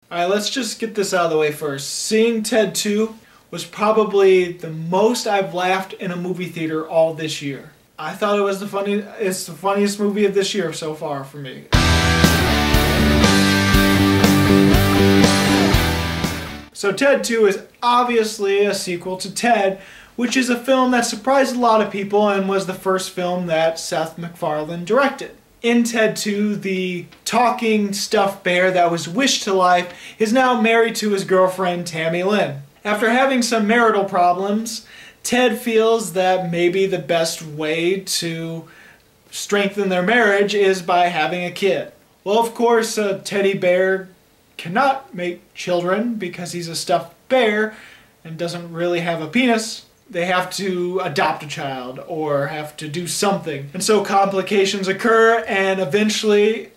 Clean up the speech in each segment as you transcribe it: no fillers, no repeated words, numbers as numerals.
Alright, let's just get this out of the way first. Seeing Ted 2 was probably the most I've laughed in a movie theater all this year. I thought it was it's the funniest movie of this year so far for me. So Ted 2 is obviously a sequel to Ted, which is a film that surprised a lot of people and was the first film that Seth MacFarlane directed. In Ted 2, the talking stuffed bear that was wished to life is now married to his girlfriend Tammy Lynn. After having some marital problems, Ted feels that maybe the best way to strengthen their marriage is by having a kid. Well, of course, a teddy bear cannot make children because he's a stuffed bear and doesn't really have a penis. They have to adopt a child or have to do something. And so complications occur, and eventually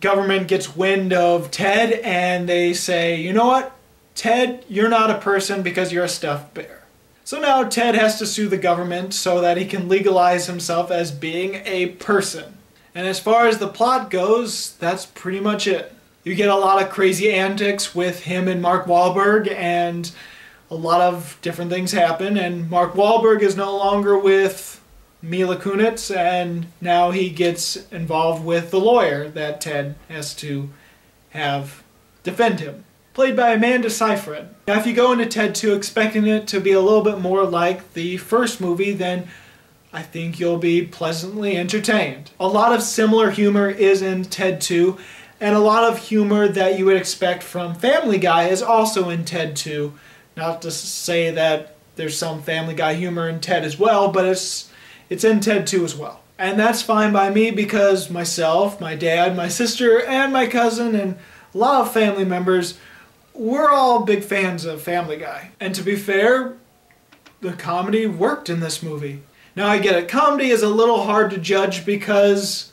government gets wind of Ted and they say, you know what, Ted, you're not a person because you're a stuffed bear. So now Ted has to sue the government so that he can legalize himself as being a person. And as far as the plot goes, that's pretty much it. You get a lot of crazy antics with him and Mark Wahlberg, and a lot of different things happen, and Mark Wahlberg is no longer with Mila Kunis, and now he gets involved with the lawyer that Ted has to have defend him, played by Amanda Seyfried. Now if you go into Ted 2 expecting it to be a little bit more like the first movie, then I think you'll be pleasantly entertained. A lot of similar humor is in Ted 2, and a lot of humor that you would expect from Family Guy is also in Ted 2. Not to say that there's some Family Guy humor in Ted as well, but it's in Ted 2 as well. And that's fine by me because myself, my dad, my sister, and my cousin, and a lot of family members, we're all big fans of Family Guy. And to be fair, the comedy worked in this movie. Now I get it, comedy is a little hard to judge because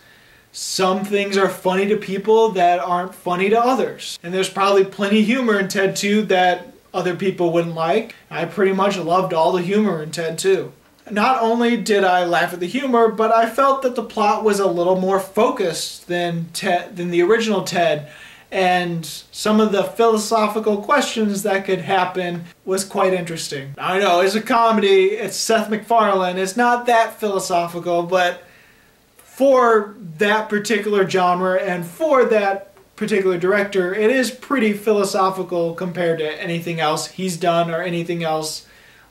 some things are funny to people that aren't funny to others. And there's probably plenty of humor in Ted 2 that other people wouldn't like. I pretty much loved all the humor in Ted 2. Not only did I laugh at the humor, but I felt that the plot was a little more focused than the original Ted, and some of the philosophical questions that could happen was quite interesting. I know, it's a comedy, it's Seth MacFarlane, it's not that philosophical, but for that particular genre and for that particular director, it is pretty philosophical compared to anything else he's done or anything else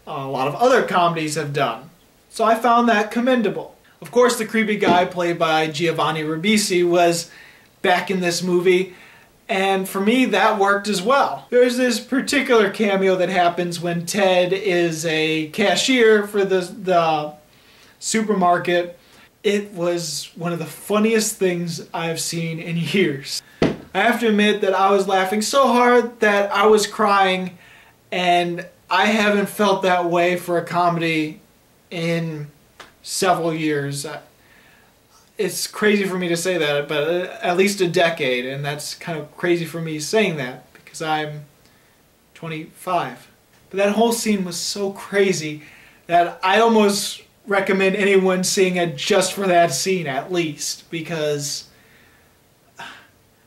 a lot of other comedies have done. So I found that commendable. Of course, the creepy guy played by Giovanni Ribisi was back in this movie, and for me that worked as well. There's this particular cameo that happens when Ted is a cashier for the supermarket. It was one of the funniest things I've seen in years. I have to admit that I was laughing so hard that I was crying, and I haven't felt that way for a comedy in several years. It's crazy for me to say that, but at least a decade, and that's kind of crazy for me saying that because I'm 25. But that whole scene was so crazy that I almost recommend anyone seeing it just for that scene at least, because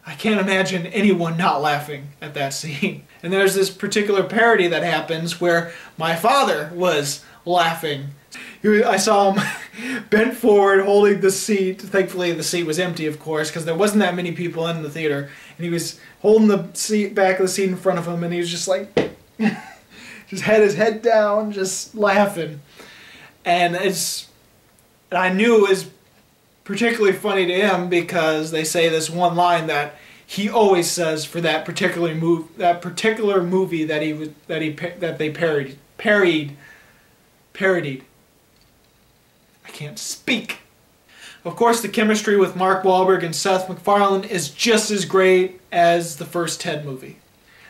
I can't imagine anyone not laughing at that scene. And there's this particular parody that happens where my father was laughing. I saw him bent forward holding the seat. Thankfully the seat was empty, of course, because there wasn't that many people in the theater. And he was holding the seat, back of the seat in front of him, and he was just like, just had his head down, just laughing. And I knew it was particularly funny to him because they say this one line that he always says for that particular movie that they parodied. I can't speak. Of course, the chemistry with Mark Wahlberg and Seth MacFarlane is just as great as the first Ted movie.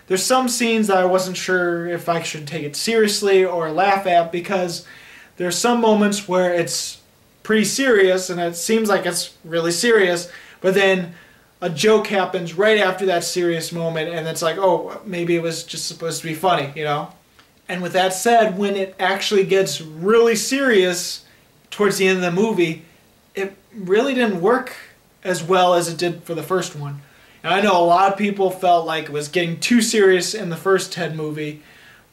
There's some scenes that I wasn't sure if I should take it seriously or laugh at because there's some moments where it's pretty serious and it seems like it's really serious, but then a joke happens right after that serious moment and it's like, oh, maybe it was just supposed to be funny, you know? And with that said, when it actually gets really serious towards the end of the movie, it really didn't work as well as it did for the first one. And I know a lot of people felt like it was getting too serious in the first Ted movie,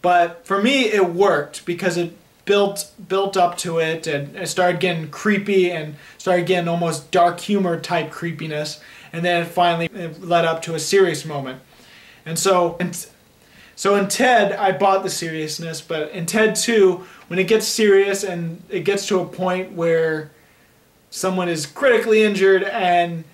but for me it worked because it built up to it, and it started getting creepy and started getting almost dark humor type creepiness, and then it led up to a serious moment. And so in Ted, I bought the seriousness, but in Ted 2, when it gets serious and it gets to a point where someone is critically injured and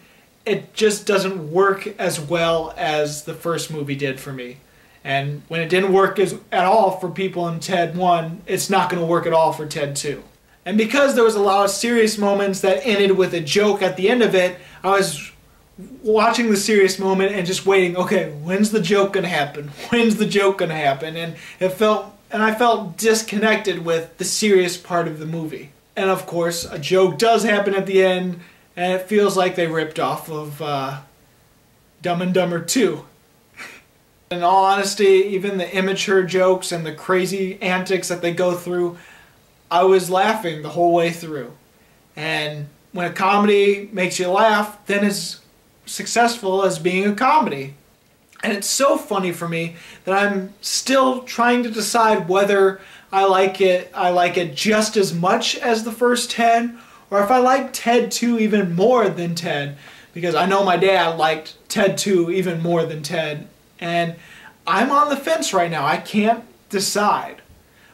it just doesn't work as well as the first movie did for me. And when it didn't work at all for people in Ted 1, it's not going to work at all for Ted 2. And because there was a lot of serious moments that ended with a joke at the end of it, I was watching the serious moment and just waiting, okay, when's the joke going to happen? When's the joke going to happen? And I felt disconnected with the serious part of the movie. And of course, a joke does happen at the end, and it feels like they ripped off of Dumb and Dumber 2. In all honesty, even the immature jokes and the crazy antics that they go through, I was laughing the whole way through. And when a comedy makes you laugh, then it's successful as being a comedy. And it's so funny for me that I'm still trying to decide whether I like it just as much as the first Ted, or if I like Ted 2 even more than Ted, because I know my dad liked Ted 2 even more than Ted, and I'm on the fence right now. I can't decide.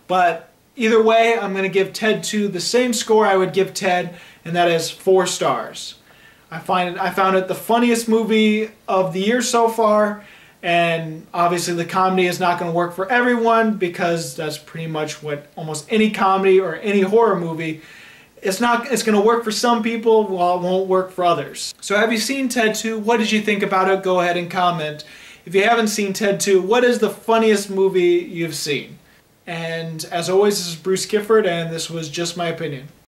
But either way, I'm going to give Ted 2 the same score I would give Ted, and that is 4 stars. I found it the funniest movie of the year so far, and obviously the comedy is not going to work for everyone, because that's pretty much what almost any comedy or any horror movie, it's going to work for some people while it won't work for others. So have you seen Ted 2? What did you think about it? Go ahead and comment. If you haven't seen Ted 2, what is the funniest movie you've seen? And as always, this is Bruce Gifford, and this was Just My Opinion.